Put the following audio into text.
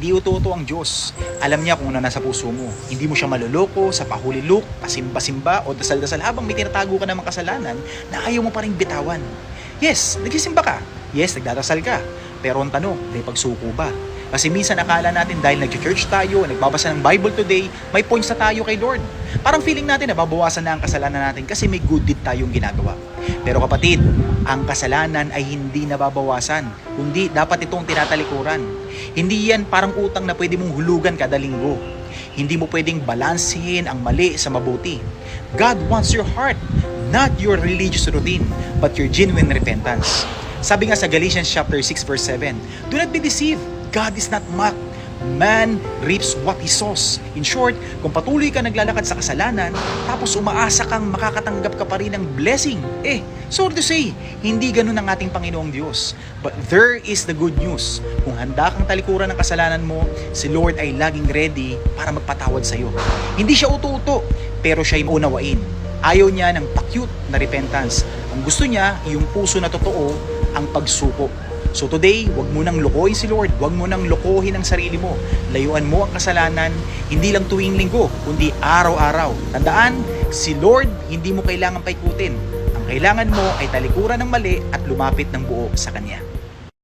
Hindi uto-uto ang Diyos. Alam niya kung ano nasa puso mo. Hindi mo siya maluloko sa pahulilok, pasimba-simba o dasal-dasal habang may tinatago ka ng mga kasalanan na ayaw mo pa rin bitawan. Yes, nagsisimba ka. Yes, nagdadasal ka. Pero ang tanong, may pagsuko ba? Kasi minsan akala natin dahil nag-church tayo, nagbabasa ng Bible today, may points na tayo kay Lord. Parang feeling natin na babawasan na ang kasalanan natin kasi may good deed tayong ginagawa. Pero kapatid, ang kasalanan ay hindi nababawasan, kundi dapat itong tinatalikuran. Hindi yan parang utang na pwede mong hulugan kada linggo. Hindi mo pwedeng balansehin ang mali sa mabuti. God wants your heart, not your religious routine, but your genuine repentance. Sabi nga sa Galatians chapter 6 verse 7, do not be deceived. God is not mocked. Man reaps what he sows. In short, kung patuloy ka naglalakad sa kasalanan, tapos umaasa kang makakatanggap ka pa rin ng blessing, sorry to say, hindi ganun ang ating Panginoong Diyos. But there is the good news. Kung handa kang talikuran ng kasalanan mo, si Lord ay laging ready para magpatawad sa iyo. Hindi siya uto-uto, pero siya'y unawain. Ayaw niya ng pa-cute na repentance. Ang gusto niya, yung puso na totoo, ang pagsuko. So today, wag mo nang lokohin si Lord, wag mo nang lokohin ang sarili mo. Layuan mo ang kasalanan, hindi lang tuwing linggo, kundi araw-araw. Tandaan, si Lord hindi mo kailangan paikutin. Ang kailangan mo ay talikuran ng mali at lumapit ng buo sa Kanya.